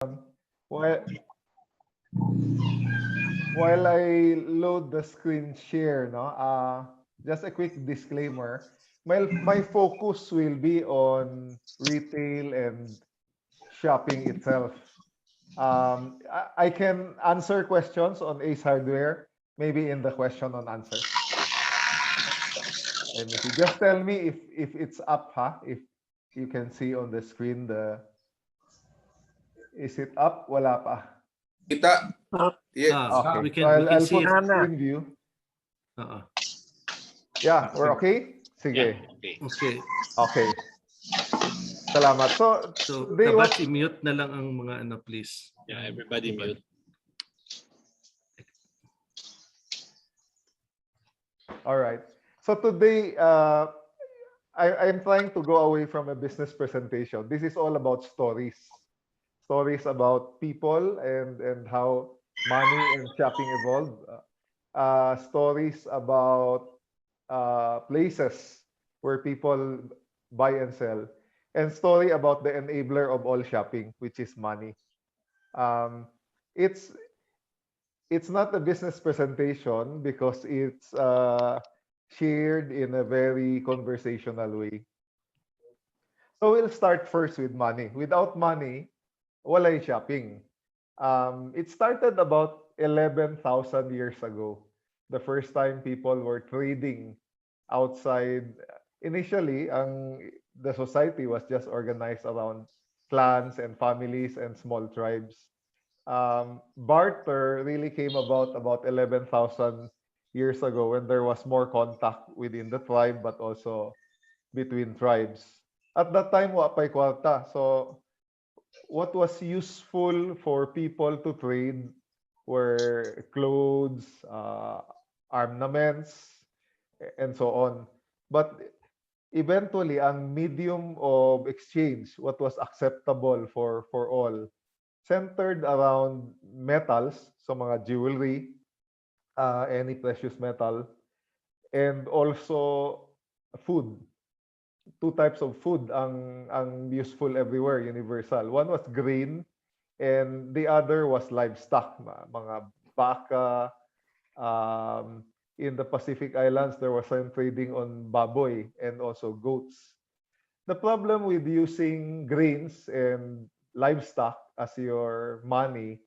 While while I load the screen share, no, just a quick disclaimer. My focus will be on retail and shopping itself. I can answer questions on Ace Hardware, maybe in the question and answer. Let me see. Just tell me if it's up, huh? If you can see on the screen the is it up? Wala pa. Kita. Yeah. Okay. We So can I'll see put it. screen view. Uh-uh. Yeah, we're okay? Sige. Okay. Okay. Okay. Salamat. So, So, they what? Kabats, i-mute na lang ang mga ano, please. Yeah, everybody mute. All right. So today, I'm trying to go away from a business presentation. This is all about stories. Stories about people and how money and shopping evolved. Stories about places where people buy and sell. And story about the enabler of all shopping, which is money. Um, it's it's not a business presentation because it's shared in a very conversational way. So we'll start first with money. Without money, walay shopping. It started about 11,000 years ago. The first time people were trading outside. Initially, the society was just organized around clans and families and small tribes. Barter really came about 11,000 years ago when there was more contact within the tribe but also between tribes. At that time, wa pa'y kwarta. So what was useful for people to trade were clothes, armaments, and so on. But eventually, ang medium of exchange, what was acceptable for all, centered around metals, so mga jewelry, any precious metal, and also food. Two types of food ang useful everywhere, universal. One was grain, and the other was livestock, mga baka. In the Pacific Islands, there was some trading on baboy and also goats. The problem with using grains and livestock as your money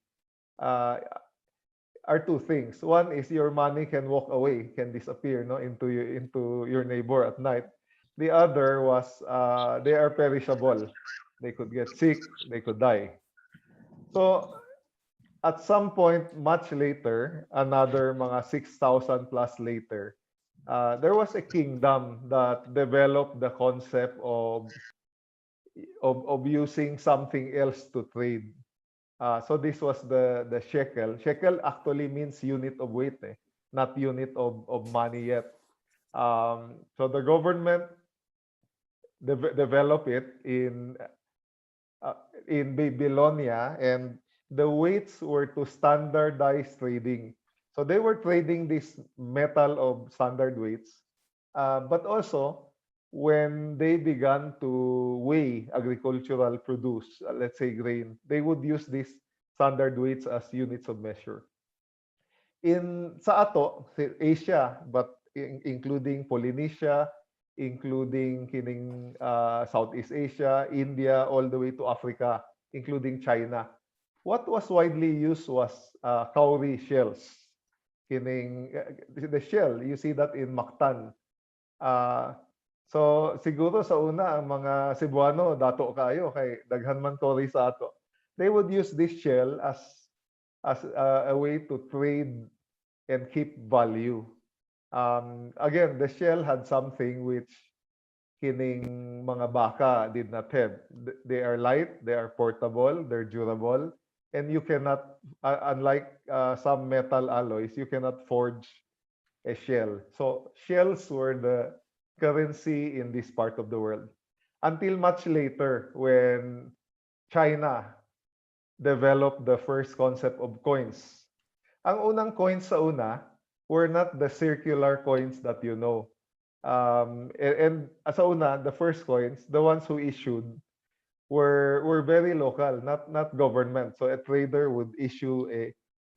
uh, are two things. One is your money can walk away, can disappear, no, into your neighbor at night. The other was they are perishable. They could get sick, they could die. So at some point, much later, another mga 6,000 plus later, there was a kingdom that developed the concept of using something else to trade. So this was the shekel. Shekel actually means unit of weight, not unit of money yet. So the government developed it in Babylonia, and the weights were to standardize trading. So they were trading this metal of standard weights, but also when they began to weigh agricultural produce, let's say grain, they would use these standard weights as units of measure. Sa ato, Asia, but including Polynesia, including kining Southeast Asia, India, all the way to Africa, including China. What was widely used was cowrie shells. Kining the shell, you see that in Mactan. So siguro sa una ang mga Cebuano dato kayo kay daghan man cowrie sa ato. They would use this shell as a way to trade and keep value. Again, the shell had something which kining mga baka did not have. They are light, they are portable, they're durable, and you cannot, unlike some metal alloys, you cannot forge a shell. So shells were the currency in this part of the world. Until much later, when China developed the first concept of coins. Ang unang coins sa una were not the circular coins that you know. And sa una, the first coins, the ones who issued, were very local, not government. So a trader would issue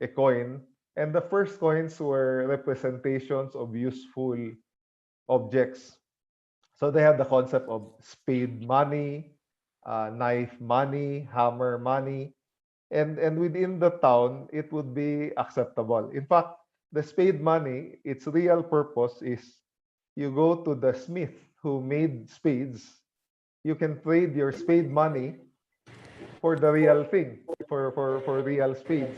a coin, and the first coins were representations of useful objects. So they have the concept of spade money, knife money, hammer money, and within the town it would be acceptable. In fact, the spade money, its real purpose is you go to the smith who made spades. You can trade your spade money for the real thing, for real spades.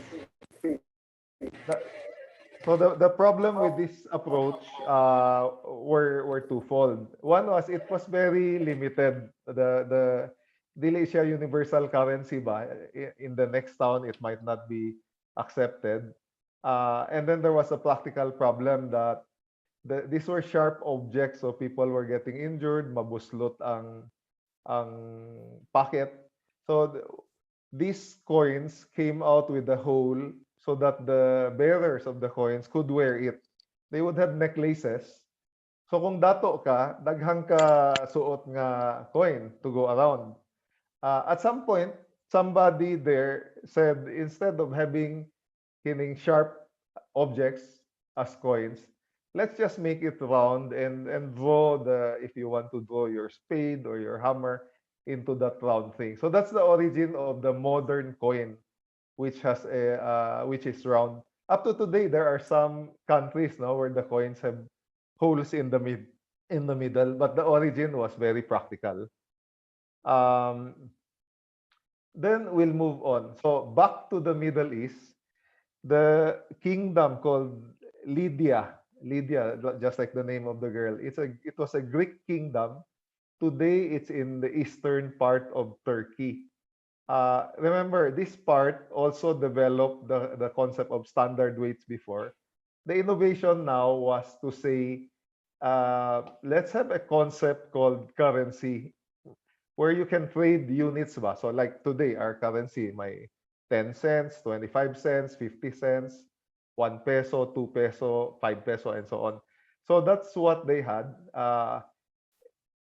The- So the problem with this approach were twofold. One was it was very limited. The dili siya universal currency ba, in the next town it might not be accepted. And then there was a practical problem that these were sharp objects, so people were getting injured, mabuslot ang packet. So these coins came out with a hole so that the bearers of the coins could wear it. They would have necklaces. So kung dato ka, daghang ka suot nga coin to go around. At some point, somebody there said instead of having kining sharp objects as coins, let's just make it round and draw the, if you want to draw your spade or your hammer into that round thing. So that's the origin of the modern coin, which has a which is round. Up to today, there are some countries now where the coins have holes in the middle, but the origin was very practical. Um, then we'll move on. So back to the Middle East, the kingdom called Lydia, just like the name of the girl. It was a Greek kingdom. Today, it's in the eastern part of Turkey. Remember, this part also developed the concept of standard weights before. The innovation now was to say, let's have a concept called currency where you can trade units ba. So like today, our currency, may 10 cents, 25 cents, 50 cents, 1 peso, 2 peso, 5 peso, and so on. So that's what they had.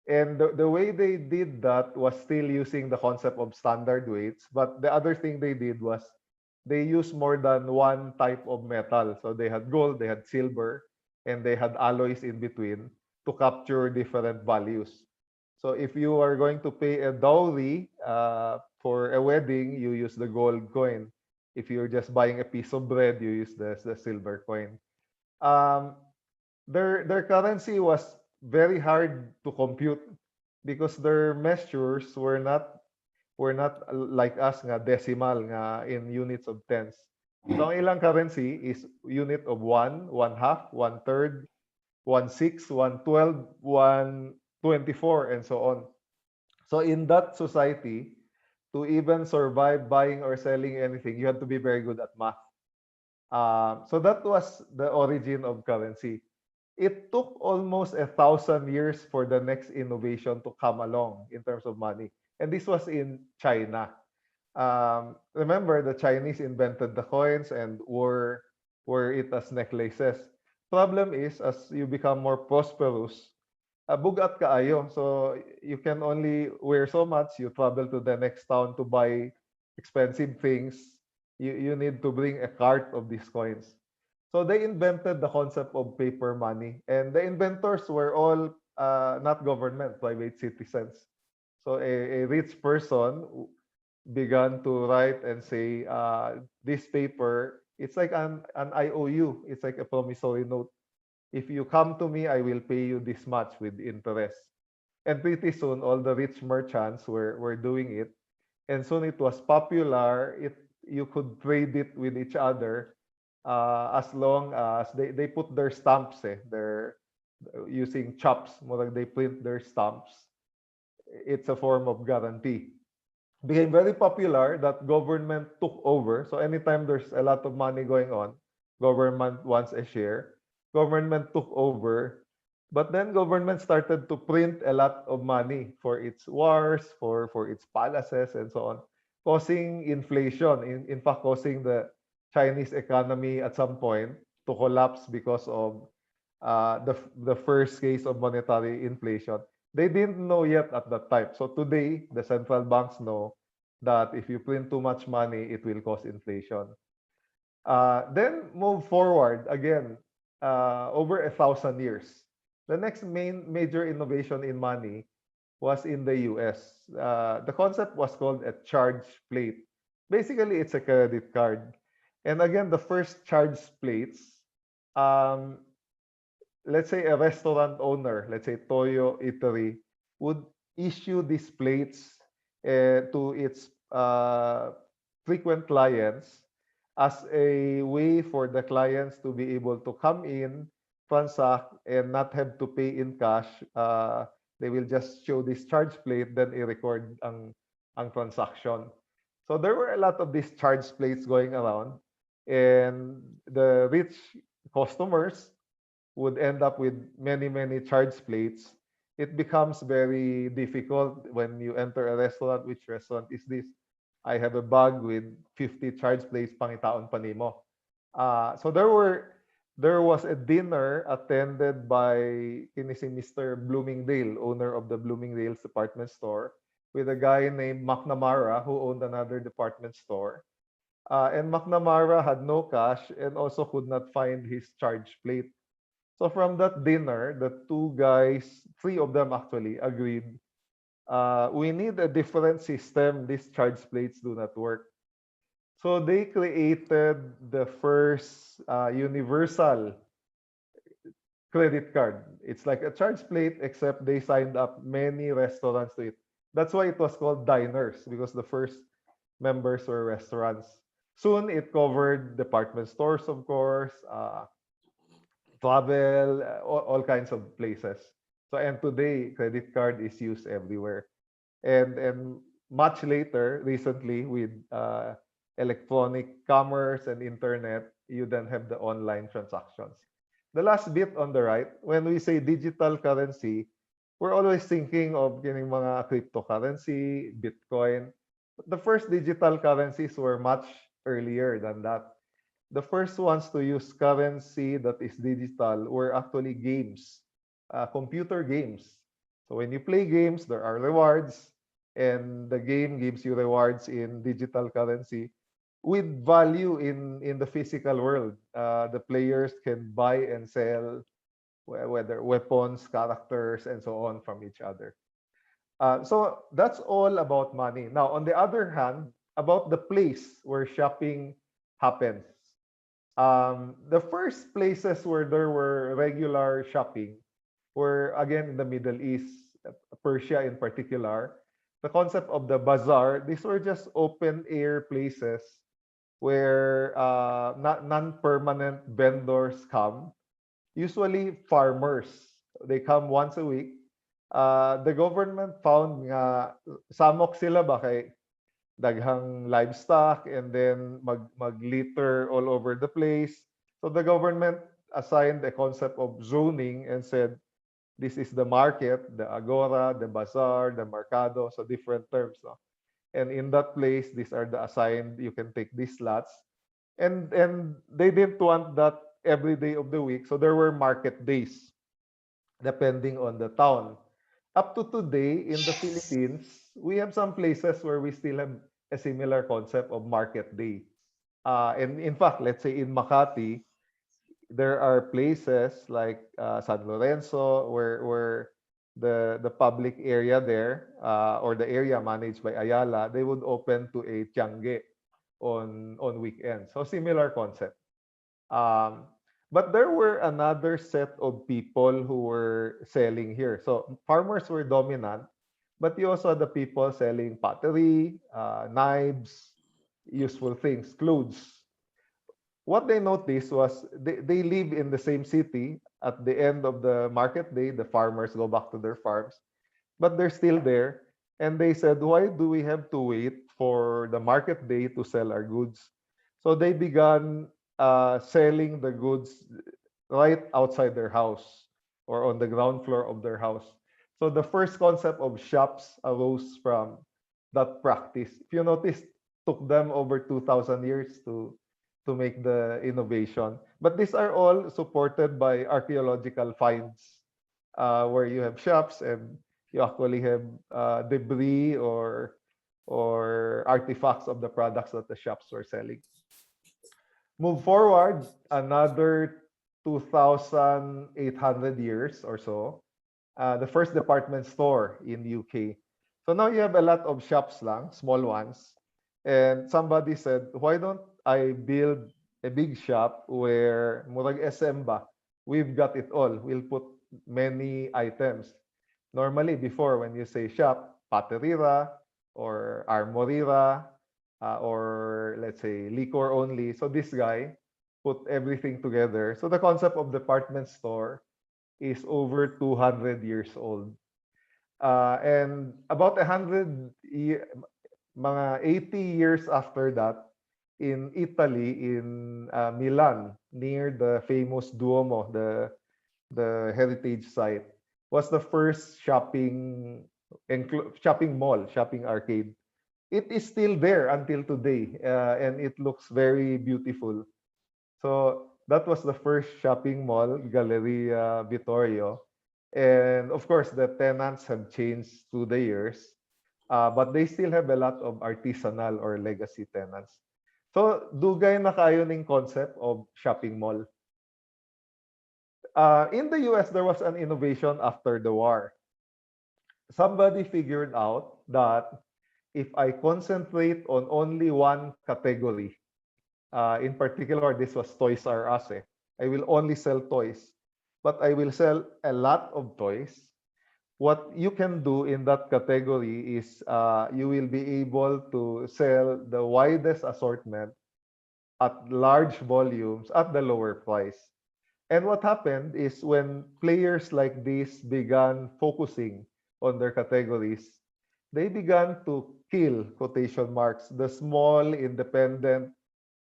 And the way they did that was still using the concept of standard weights. But the other thing they did was they used more than one type of metal. So they had gold, they had silver, and they had alloys in between to capture different values. So if you are going to pay a dowry for a wedding, you use the gold coin. If you're just buying a piece of bread, you use the silver coin. Um, their currency was very hard to compute because their measures were not like us nga decimal nga in units of tens. So ang ilang currency is unit of 1, 1/2, 1/3, 1/6, 1/12, 1/24, and so on. So in that society, to even survive buying or selling anything, you had to be very good at math. So that was the origin of currency. It took almost 1,000 years for the next innovation to come along in terms of money. And this was in China. Remember, the Chinese invented the coins and wore it as necklaces. Problem is, as you become more prosperous, bugat kaayo. So you can only wear so much. You travel to the next town to buy expensive things. You need to bring a cart of these coins. So they invented the concept of paper money. And the inventors were all not government, private citizens. So a rich person began to write and say, this paper, it's like an IOU. It's like a promissory note. If you come to me, I will pay you this much with interest. And pretty soon, all the rich merchants were doing it. And soon it was popular. You could trade it with each other as long as they put their stamps, they're using chops, more like they print their stamps. It's a form of guarantee. Became very popular that government took over. So anytime there's a lot of money going on, government wants a share. Government took over. But then government started to print a lot of money for its wars, for its palaces, and so on, causing inflation. In fact, causing the Chinese economy at some point to collapse because of the first case of monetary inflation. They didn't know yet at that time. So today, the central banks know that if you print too much money, it will cause inflation. Then move forward again, over 1,000 years. The next major innovation in money was in the US. The concept was called a charge plate. Basically, it's a credit card. And again, the first charge plates, um, let's say a restaurant owner, let's say Toyo Eatery, would issue these plates to its frequent clients as a way for the clients to be able to come in, transact, and not have to pay in cash. They will just show this charge plate, then i-record ang transaction. So there were a lot of these charge plates going around, and the rich customers would end up with many, many charge plates. It becomes very difficult when you enter a restaurant. Which restaurant is this? I have a bag with 50 charge plates, pangitaon pa nimo. So there was a dinner attended by si Mr. Bloomingdale, owner of the Bloomingdale's department store, with a guy named McNamara who owned another department store. And McNamara had no cash and also could not find his charge plate. So from that dinner, the two guys, three of them actually, agreed, we need a different system. These charge plates do not work. So they created the first universal credit card. It's like a charge plate, except they signed up many restaurants to it. That's why it was called diners, because the first members were restaurants. Soon it covered department stores, of course, travel, all kinds of places. So and today, credit card is used everywhere. And much later, recently, with electronic commerce and internet, you then have the online transactions. The last bit on the right, when we say digital currency, we're always thinking of yung mga cryptocurrency, Bitcoin. But the first digital currencies were much earlier than that. The first ones to use currency that is digital were actually games, computer games. So when you play games, there are rewards, and the game gives you rewards in digital currency with value in the physical world. The players can buy and sell whether weapons, characters, and so on from each other. So that's all about money. Now, on the other hand, about the place where shopping happens. The first places where there were regular shopping were again in the Middle East, Persia in particular. The concept of the bazaar, these were just open air places where non-permanent vendors come, usually farmers. They come once a week. The government found nga samok sila ba kay daghang livestock and then mag-litter all over the place. So the government assigned a concept of zoning and said, this is the market, the agora, the bazaar, the mercado, so different terms. No? And in that place, these are the assigned, you can take these slots. And they didn't want that every day of the week. So there were market days, depending on the town. Up to today, in the Philippines, we have some places where we still have a similar concept of market day. And in fact, let's say in Makati, there are places like San Lorenzo where the public area there, or the area managed by Ayala, they would open to a tiangge on weekends. So similar concept. But there were another set of people who were selling here. So farmers were dominant, but you also had the people selling pottery, knives, useful things, clothes. What they noticed was they live in the same city. At the end of the market day, the farmers go back to their farms, but they're still there. And they said, why do we have to wait for the market day to sell our goods? So they began selling the goods right outside their house or on the ground floor of their house. So the first concept of shops arose from that practice. If you notice, took them over 2,000 years to make the innovation. But these are all supported by archaeological finds, where you have shops and you actually have debris or artifacts of the products that the shops were selling. Move forward another 2,800 years or so, the first department store in UK. So now you have a lot of shops lang, small ones. And somebody said, why don't I build a big shop where murag SM ba? We've got it all. We'll put many items. Normally, before, when you say shop, paterira or armorira, or let's say liquor only. So this guy put everything together. So the concept of department store is over 200 years old. And about 80 years after that, in Italy, in Milan, near the famous Duomo, the heritage site, was the first shopping mall, shopping arcade. It is still there until today, and it looks very beautiful. So that was the first shopping mall, Galleria Vittorio. And of course, the tenants have changed through the years, but they still have a lot of artisanal or legacy tenants. So, dugay na kayo ning concept of shopping mall. In the US, there was an innovation after the war. Somebody figured out that if I concentrate on only one category, in particular, this was Toys R Us. I will only sell toys, but I will sell a lot of toys. What you can do in that category is you will be able to sell the widest assortment at large volumes at the lower price. And what happened is when players like this began focusing on their categories, they began to kill, quotation marks, the small independent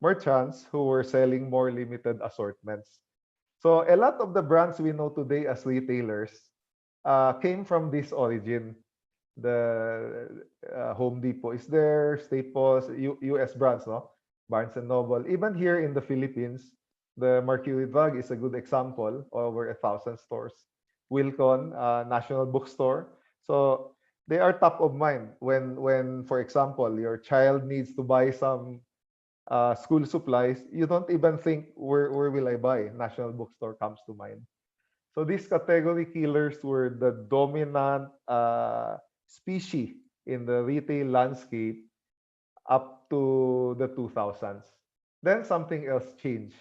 merchants who were selling more limited assortments. So a lot of the brands we know today as retailers came from this origin. The Home Depot is there, Staples, US brands, no? Barnes and Noble. Even here in the Philippines, the Mercury Drug is a good example. Over 1,000 stores. Wilcon, National Bookstore. So they are top of mind when, for example, your child needs to buy some school supplies. You don't even think, where will I buy? National Bookstore comes to mind. So these category killers were the dominant species in the retail landscape up to the 2000s. Then something else changed.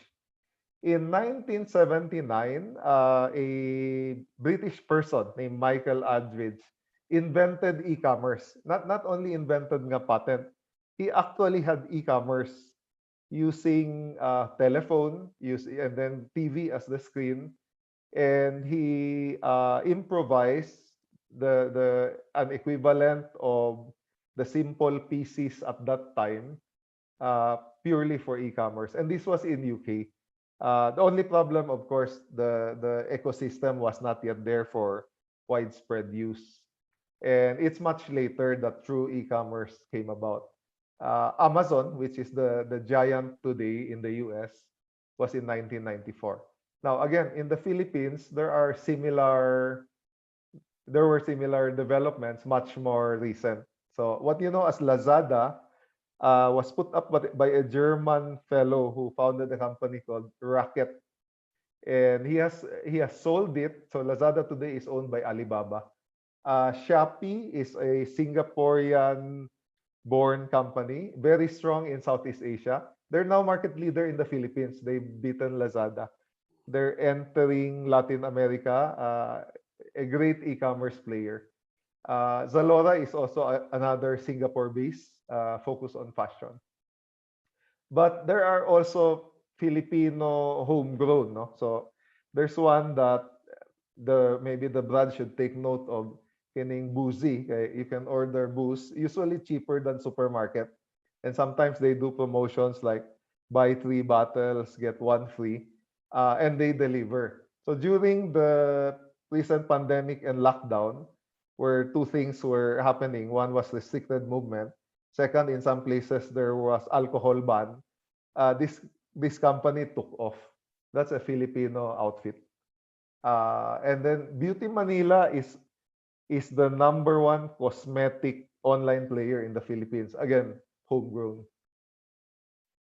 In 1979, a British person named Michael Aldridge invented e-commerce. Not only invented nga patent, he actually had e-commerce using telephone, and then TV as the screen, and he improvised an equivalent of the simple PCs at that time, purely for e-commerce, and this was in UK. The only problem, of course, the ecosystem was not yet there for widespread use, and it's much later that true e-commerce came about. Amazon, which is the giant today in the US, was in 1994. Now, again, in the Philippines, there were similar developments, much more recent. So what you know as Lazada was put up by a German fellow who founded a company called Racket, and he has sold it. So Lazada today is owned by Alibaba. Shopee is a Singaporean-born company, very strong in Southeast Asia. They're now market leader in the Philippines. They've beaten Lazada. They're entering Latin America, a great e-commerce player. Zalora is also another Singapore-based, focus on fashion. But there are also Filipino homegrown, no? So there's one that maybe the brand should take note of, kining Boozy. Okay? You can order booze, usually cheaper than supermarket. And sometimes they do promotions like buy 3 bottles, get 1 free, and they deliver. So during the recent pandemic and lockdown, where 2 things were happening. One was restricted movement. Second, in some places there was alcohol ban. This company took off. That's a Filipino outfit. And then Beauty Manila is is the #1 cosmetic online player in the Philippines. Again, homegrown.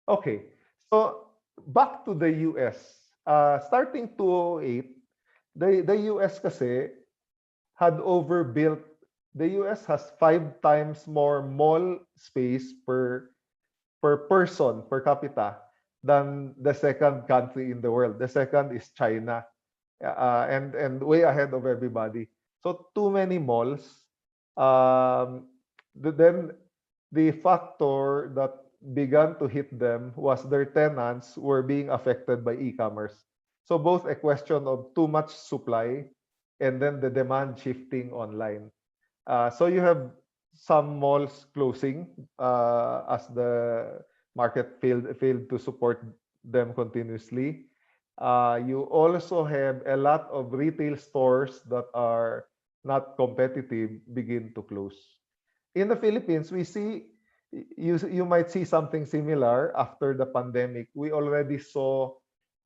Okay, so back to the US. Starting 2008, the US kasi had overbuilt. The US has 5 times more mall space per person per capita than the second country in the world. The second is China, and way ahead of everybody. So too many malls. Then the factor that began to hit them was their tenants were being affected by e-commerce. So both a question of too much supply and then the demand shifting online. So you have some malls closing as the market failed to support them continuously. You also have a lot of retail stores that are not competitive begin to close. In the Philippines, we see you might see something similar after the pandemic. We already saw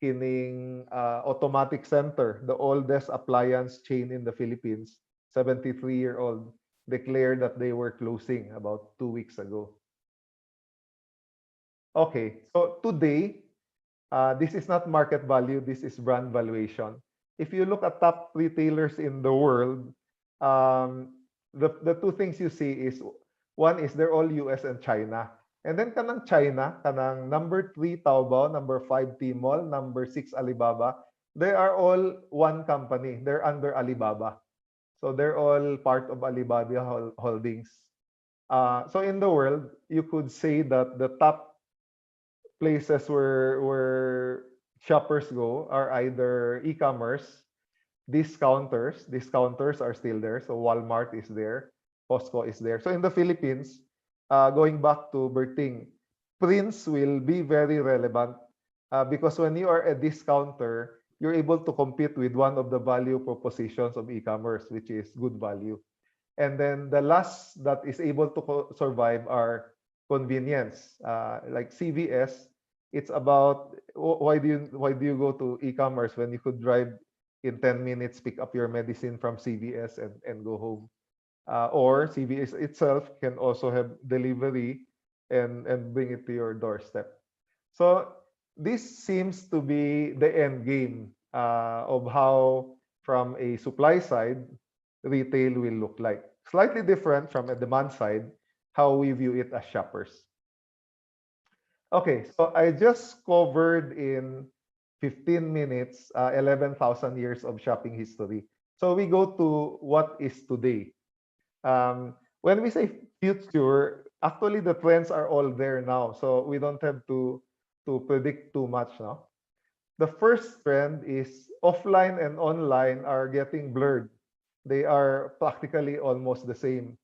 kining automatic center, the oldest appliance chain in the Philippines, 73-year-old, declared that they were closing about 2 weeks ago. Okay, so today, this is not market value, this is brand valuation. If you look at top retailers in the world, the two things you see is, one is they're all US and China. And then kanang China, kanang #3 Taobao, #5 Tmall, #6 Alibaba, they are all one company. They're under Alibaba. So they're all part of Alibaba Holdings. So in the world, you could say that the top places where shoppers go are either e-commerce, discounters. Discounters are still there. So Walmart is there, Costco is there. So in the Philippines, going back to Berting, Prince will be very relevant because when you are a discounter, you're able to compete with one of the value propositions of e-commerce, which is good value. And then the last that is able to survive are convenience, like CVS. It's about why do you go to e-commerce when you could drive in 10 minutes, pick up your medicine from CVS and go home. Or CVS itself can also have delivery and bring it to your doorstep. So this seems to be the end game of how, from a supply side, retail will look like. Slightly different from a demand side, how we view it as shoppers. Okay, so I just covered in 15 minutes 11,000 years of shopping history. So we go to what is today. When we say future, actually the trends are all there now. So we don't have to predict too much now. The first trend is offline and online are getting blurred. They are practically almost the same.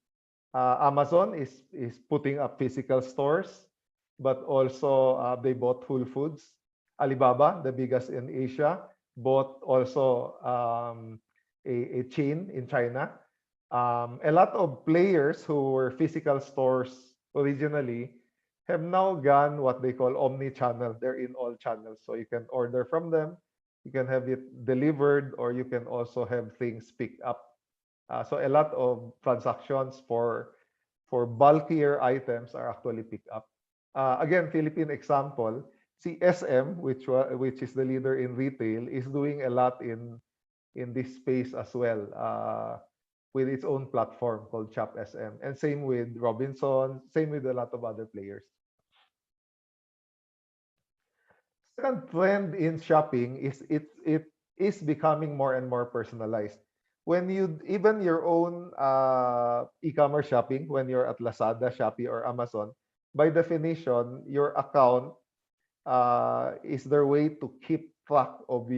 Amazon is putting up physical stores, but also they bought Whole Foods. Alibaba, the biggest in Asia, bought also a chain in China. A lot of players who were physical stores originally have now gone what they call omni-channel. They're in all channels. So you can order from them, you can have it delivered, or you can also have things picked up. So a lot of transactions for bulkier items are actually picked up. Again, Philippine example, CSM, which is the leader in retail, is doing a lot in this space as well, with its own platform called Shop SM, and same with Robinson, same with a lot of other players. Second trend in shopping is it is becoming more and more personalized. When you even your own e-commerce shopping, when you're at Lazada, Shopee, or Amazon, by definition, your account is their way to keep track of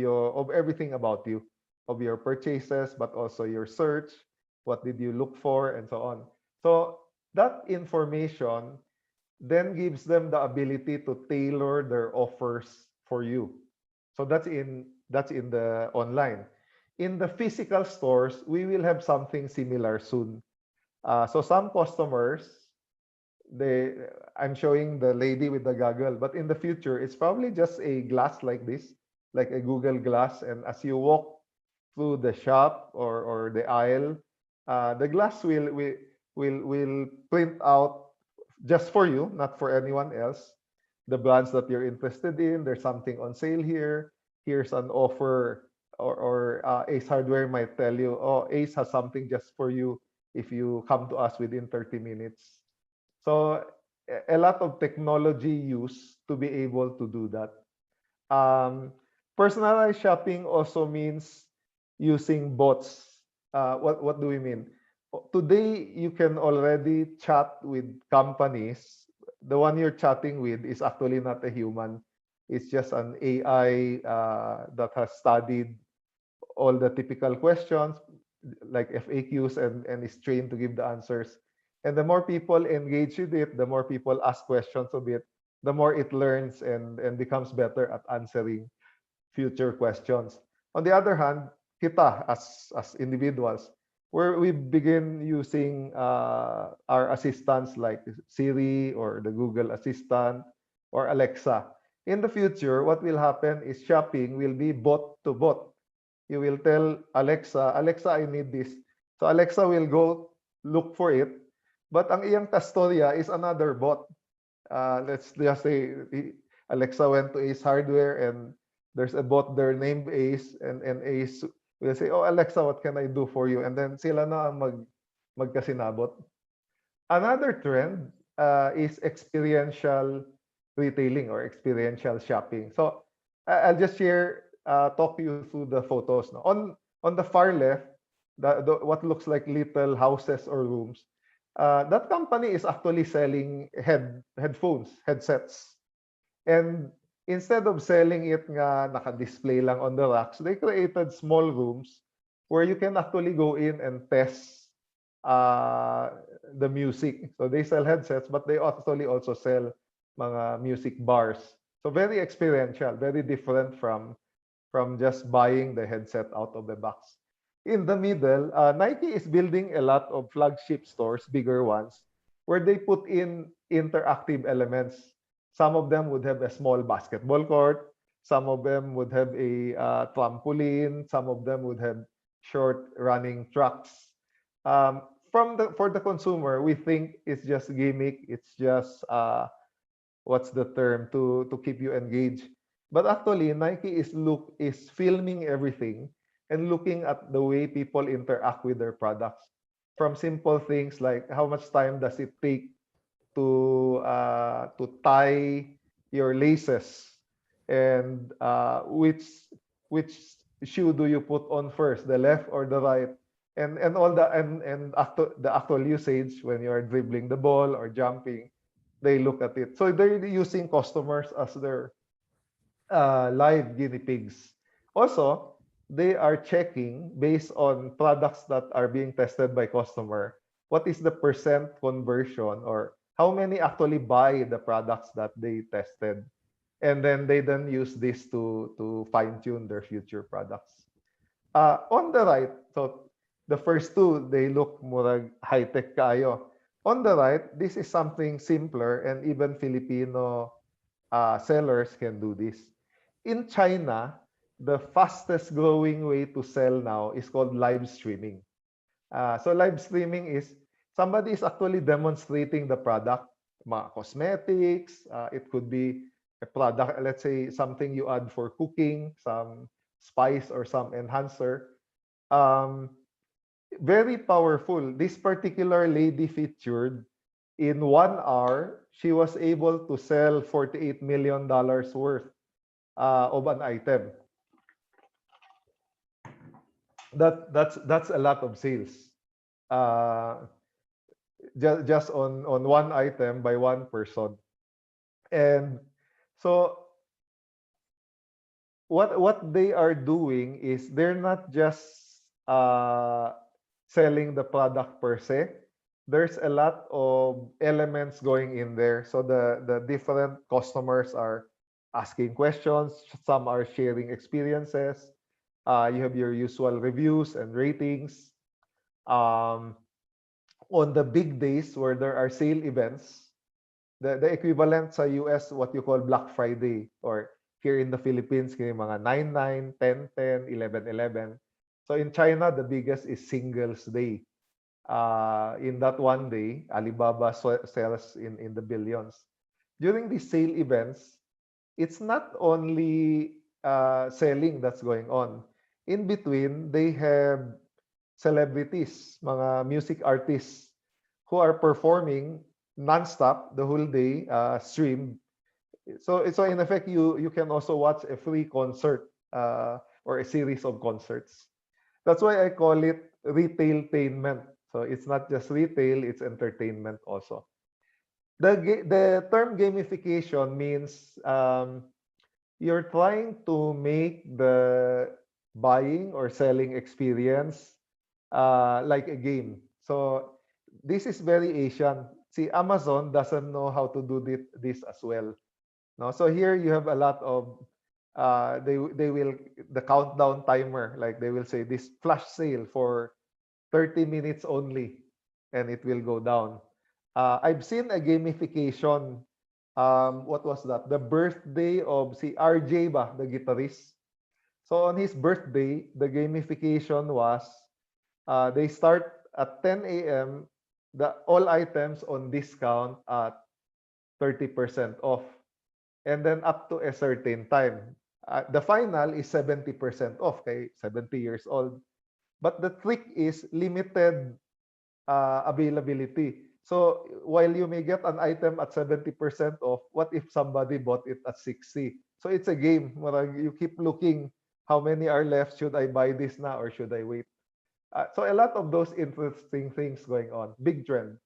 everything about you, of your purchases, but also your search, what did you look for, and so on. So that information then gives them the ability to tailor their offers for you. So that's in the online. In the physical stores, we will have something similar soon. So some customers, I'm showing the lady with the goggle, but in the future, it's probably just a glass like this, like a Google Glass. And as you walk through the shop or the aisle, The glass will print out just for you, not for anyone else, the brands that you're interested in. There's something on sale here. Here's an offer, or Ace Hardware might tell you, oh, Ace has something just for you if you come to us within 30 minutes. So a lot of technology used to be able to do that. Um, Personalized shopping also means using bots. What do we mean? Today, you can already chat with companies. The one you're chatting with is actually not a human. It's just an AI that has studied all the typical questions like FAQs and is trained to give the answers. And the more people engage with it, the more people ask questions of it, the more it learns and becomes better at answering future questions. On the other hand, kita as individuals, where we begin using our assistants like Siri or the Google Assistant or Alexa. In the future, what will happen is shopping will be bot to bot. You will tell Alexa, Alexa, I need this. So Alexa will go look for it. But ang iyang kastorya is another bot. Let's just say Alexa went to Ace Hardware and there's a bot there named Ace, and Ace will say, oh Alexa, what can I do for you? And then sila na ang magkasinabot. Another trend is experiential retailing or experiential shopping. So I'll just talk you through the photos. No? On the far left, what looks like little houses or rooms, that company is actually selling headphones, headsets. And instead of selling it nga naka-display lang on the racks, they created small rooms where you can actually go in and test the music. So they sell headsets, but they actually also sell mga music bars. So very experiential, very different from just buying the headset out of the box. In the middle, Nike is building a lot of flagship stores, bigger ones, where they put in interactive elements. Some of them would have a small basketball court. Some of them would have a trampoline. Some of them would have short running tracks. For the consumer, we think it's just gimmick. It's just what's the term to keep you engaged. But actually, Nike is filming everything and looking at the way people interact with their products. From simple things like how much time does it take to tie your laces, and which shoe do you put on first, the left or the right, and all the the actual usage when you are dribbling the ball or jumping. They look at it. So they're using customers as their live guinea pigs. Also, they are checking based on products that are being tested by customer, what is the percent conversion or how many actually buy the products that they tested. And then they use this to fine-tune their future products. On the right, so the first two, they look murag high-tech kayo. On the right, this is something simpler and even Filipino sellers can do this. In China, the fastest growing way to sell now is called live streaming. So live streaming is somebody is actually demonstrating the product, mga cosmetics, it could be a product, let's say something you add for cooking, some spice or some enhancer. Very powerful. This particular lady featured in 1 hour, she was able to sell $48 million worth of an item. That's a lot of sales. Just on one item by one person. And so what they are doing is they're not just selling the product per se. There's a lot of elements going in there. So the different customers are asking questions. Some are sharing experiences. You have your usual reviews and ratings. On the big days where there are sale events, the equivalent sa US, what you call Black Friday, or here in the Philippines, kaya mga 9/9, 10/10, 11/11. So in China, the biggest is Singles Day. in that one day. Alibaba sells in the billions. During these sale events, it's not only selling that's going on. In between, they have celebrities, mga music artists who are performing non-stop the whole day, streamed. So in effect, you can also watch a free concert or a series of concerts. That's why I call it retailtainment. So it's not just retail, it's entertainment also. The term gamification means you're trying to make the buying or selling experience like a game. So this is very Asian. See, Amazon doesn't know how to do this as well. No, so here you have a lot of they will the countdown timer, like they will say this flash sale for 30 minutes only, and it will go down. I've seen a gamification. What was that? The birthday of si RJ ba, the guitarist. So on his birthday, the gamification was they start at 10 a.m. The all items on discount at 30% off, and then up to a certain time. The final is 70% off, kay 70 years old. But the trick is limited availability. So while you may get an item at 70% off, what if somebody bought it at 60? So it's a game. You keep looking, how many are left? Should I buy this now or should I wait? So a lot of those interesting things going on. Big trend.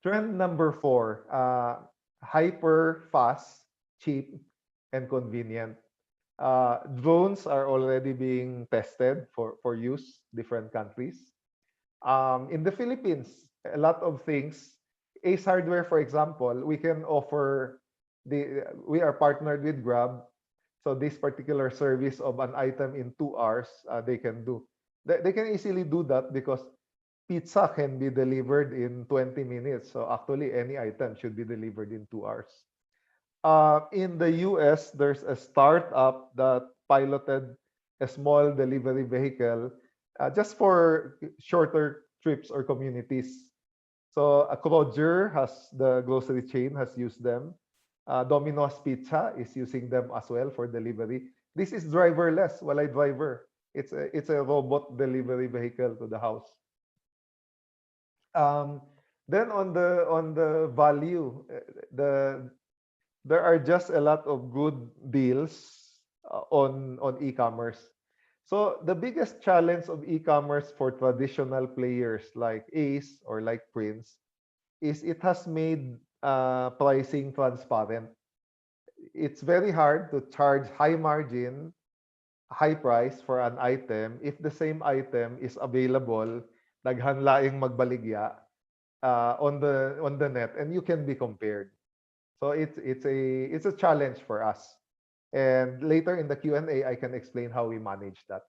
Trend number 4, hyper fast, cheap, and convenient. Drones are already being tested for use different countries. In the Philippines, a lot of things. Ace Hardware, for example, we can offer we are partnered with Grab, so this particular service of an item in 2 hours, they can do. They can easily do that because pizza can be delivered in 20 minutes. So actually, any item should be delivered in 2 hours. In the US, there's a startup that piloted a small delivery vehicle just for shorter trips or communities. So Kroger has the grocery chain has used them. Domino's Pizza is using them as well for delivery. This is driverless, walay driver. It's a robot delivery vehicle to the house. Then on the value, the there are just a lot of good deals on e-commerce. So the biggest challenge of e-commerce for traditional players like Ace or like Prince is it has made pricing transparent. It's very hard to charge high margin, high price for an item if the same item is available daghan laing magbaligya on the net, and you can be compared. So it's a challenge for us. And later in the Q&A, I can explain how we manage that.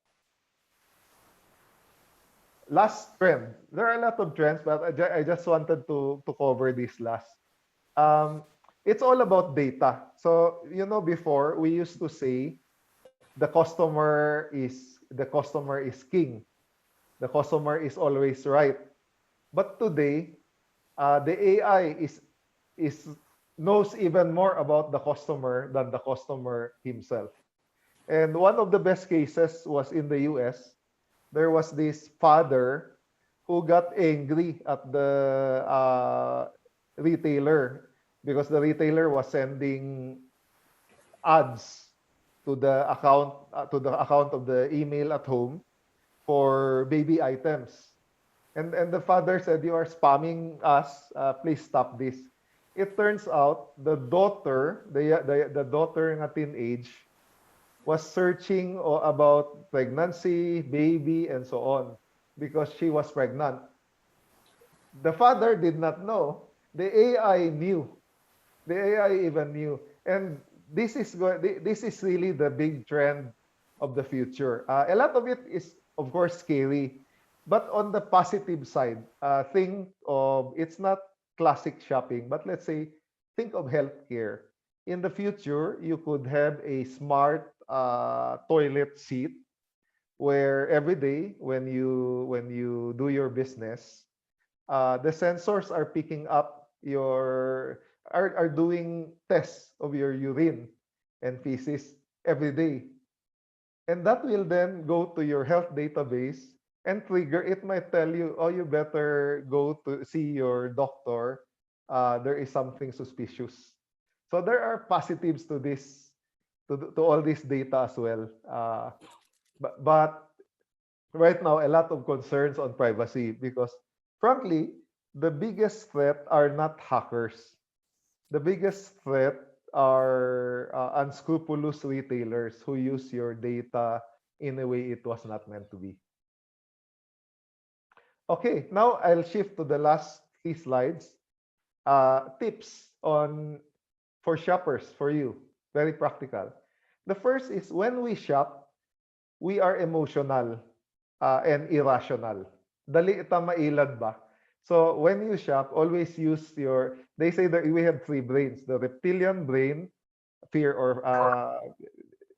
Last trend. There are a lot of trends, but I just wanted to cover this last. It's all about data. So before we used to say the customer is king. The customer is always right. But today, the AI is knows even more about the customer than the customer himself. And one of the best cases was in the US. There was this father who got angry at the retailer because the retailer was sending ads to the account of the email at home for baby items. And the father said, "You are spamming us. Please stop this." It turns out the daughter, the daughter in a teenage, was searching about pregnancy, baby, and so on because she was pregnant. The father did not know. The AI knew. The AI even knew. And this is really the big trend of the future. A lot of it is, of course, scary. But on the positive side, think of it's not classic shopping, but let's say think of healthcare. In the future, you could have a smart toilet seat where every day when you do your business, the sensors are picking up are doing tests of your urine and feces every day. And that will then go to your health database and trigger. It might tell you, oh, you better go to see your doctor. There is something suspicious. So there are positives to this, to all this data as well. But right now, a lot of concerns on privacy because, frankly, the biggest threat are not hackers. The biggest threat are unscrupulous retailers who use your data in a way it was not meant to be. Okay, now I'll shift to the last 3 slides. Tips on for shoppers, for you. Very practical. The first is when we shop, we are emotional and irrational. Dali ita mailad ba? So when you shop, always use they say that we have 3 brains. The reptilian brain, fear or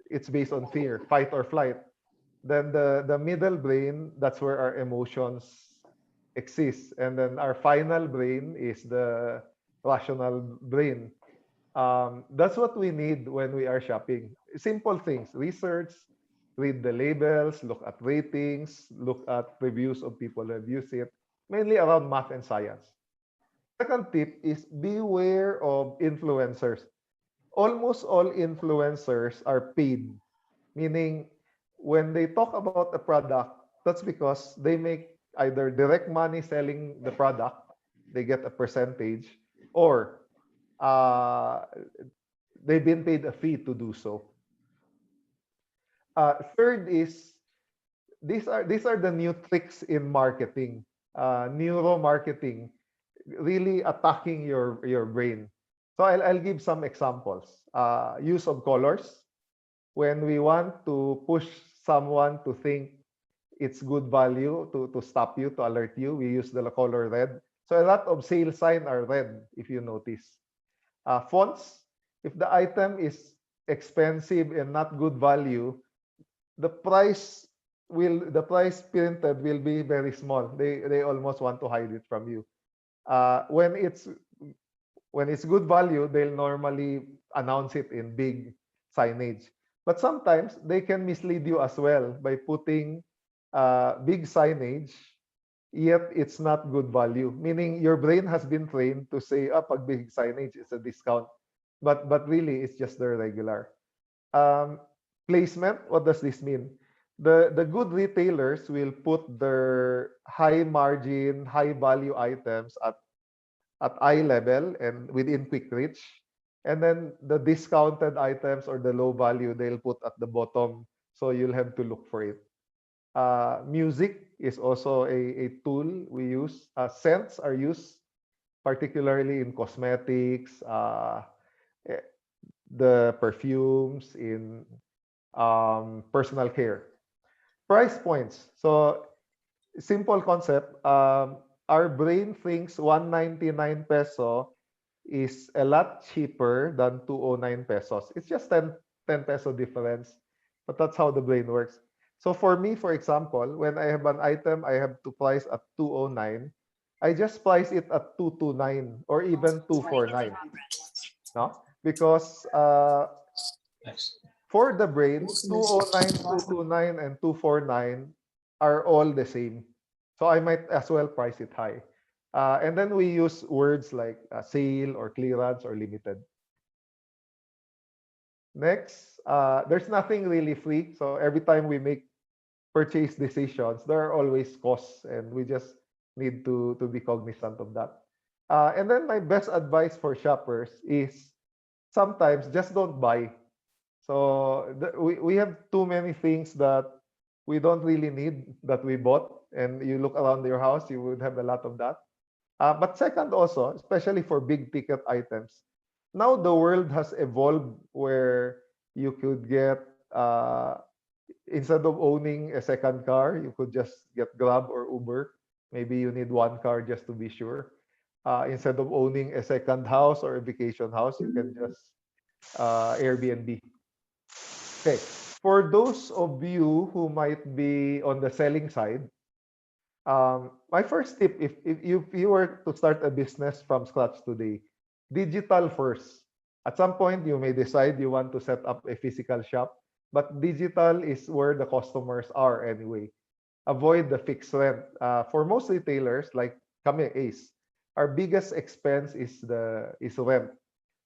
it's based on fear, fight or flight. Then the middle brain, that's where our emotions exist. And then our final brain is the rational brain. That's what we need when we are shopping. Simple things, research, read the labels, look at ratings, look at reviews of people who have used it, mainly around math and science. Second tip is beware of influencers. Almost all influencers are paid, meaning when they talk about a product, that's because they make either direct money selling the product, they get a percentage, or uh, they've been paid a fee to do so. Third is these are the new tricks in marketing, neuromarketing, really attacking your brain. So I'll give some examples. Use of colors. When we want to push someone to think it's good value to stop you, to alert you, we use the color red. So a lot of sale signs are red, if you notice. Fonts, if the item is expensive and not good value, the price printed will be very small. They almost want to hide it from you. When it's good value, they'll normally announce it in big signage. But sometimes they can mislead you as well by putting big signage, yet it's not good value. Meaning your brain has been trained to say, pag big signage is a discount. But really, it's just the regular. Um, Placement, what does this mean? The good retailers will put their high margin, high value items at eye level and within quick reach. And then the discounted items or the low value, they'll put at the bottom. So you'll have to look for it. Music is also a tool we use. Scents are used, particularly in cosmetics, eh, the perfumes, in personal care. Price points. So simple concept. Our brain thinks 199 peso is a lot cheaper than 209 pesos. It's just 10 peso difference, but that's how the brain works. So for me, for example, when I have an item I have to price at 209, I just price it at 229 or even 249. No? Because for the brain, 209, 229, and 249 are all the same. So I might as well price it high. And then we use words like sale or clearance or limited. Next, there's nothing really free. So every time we make purchase decisions, there are always costs, and we just need to be cognizant of that. And then my best advice for shoppers is sometimes just don't buy. So we have too many things that we don't really need that we bought, and you look around your house, you would have a lot of that. But second, also, especially for big ticket items, now the world has evolved where you could get instead of owning a second car, you could just get Grab or Uber. Maybe you need one car just to be sure. Instead of owning a second house or a vacation house, you can just Airbnb. Okay. For those of you who might be on the selling side, my first tip, if you were to start a business from scratch today, digital first. At some point, you may decide you want to set up a physical shop, but digital is where the customers are anyway. Avoid the fixed rent. For most retailers, like kami, Ace, our biggest expense is rent.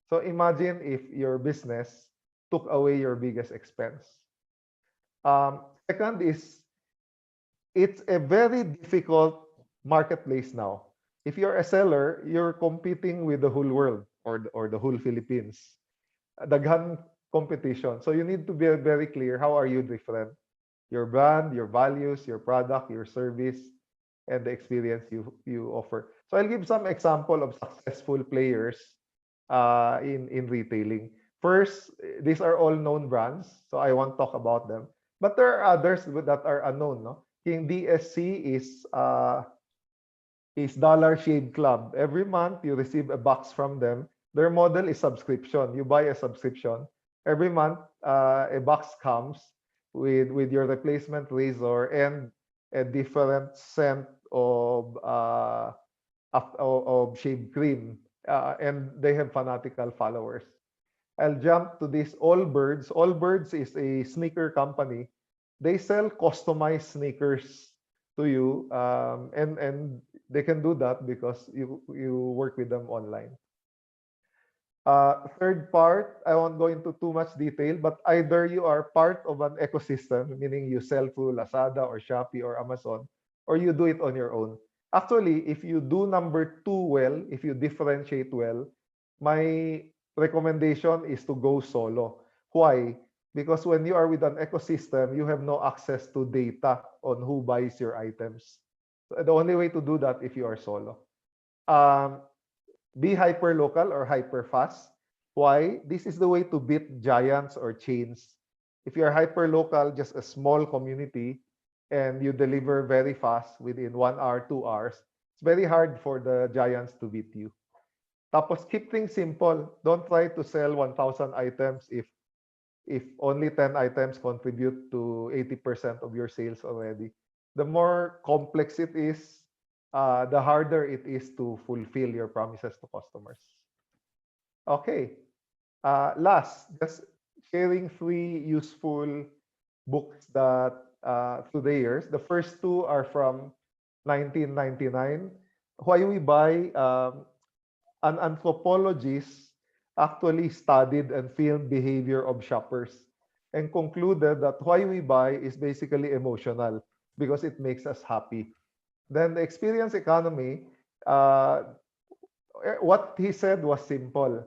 So imagine if your business took away your biggest expense. Second is, it's a very difficult marketplace now. If you're a seller, you're competing with the whole world or the whole Philippines. Daghan competition. So you need to be very clear, how are you different? Your brand, your values, your product, your service, and the experience you offer. So I'll give some example of successful players in retailing. First, these are all known brands, so I won't talk about them. But there are others that are unknown. No? King DSC is Dollar Shave Club. Every month you receive a box from them. Their model is subscription. You buy a subscription. Every month a box comes with your replacement razor and a different scent of shave cream. And they have fanatical followers. I'll jump to this Allbirds. Allbirds is a sneaker company. They sell customized sneakers to you, and they can do that because you work with them online. Third part, I won't go into too much detail, but either you are part of an ecosystem, meaning you sell through Lazada or Shopee or Amazon, or you do it on your own. Actually, if you do number two well, if you differentiate well, my recommendation is to go solo. Why? Because when you are with an ecosystem, you have no access to data on who buys your items. So the only way to do that if you are solo. Be hyper local or hyper fast. Why? This is the way to beat giants or chains. If you're hyper local, just a small community, and you deliver very fast within 1 hour, 2 hours, it's very hard for the giants to beat you. Tapos keep things simple. Don't try to sell 1,000 items if only 10 items contribute to 80% of your sales already. The more complex it is, the harder it is to fulfill your promises to customers. Okay. Last, just sharing 3 useful books that through the years. The first 2 are from 1999. Why We Buy, an anthropologist actually studied and filmed behavior of shoppers and concluded that why we buy is basically emotional because it makes us happy. Then the experience economy, what he said was simple,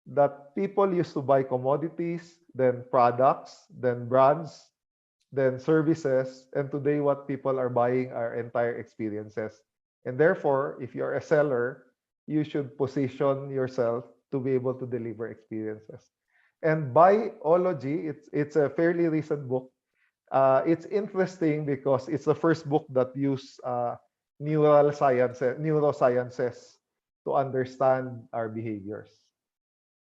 that people used to buy commodities, then products, then brands, then services, and today what people are buying are entire experiences. And therefore, if you're a seller, you should position yourself to be able to deliver experiences. And Biology, it's a fairly recent book. It's interesting because it's the first book that used neurosciences to understand our behaviors.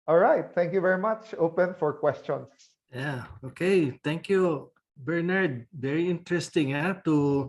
All right, thank you very much. Open for questions. Yeah. Okay. Thank you, Bernard. Very interesting to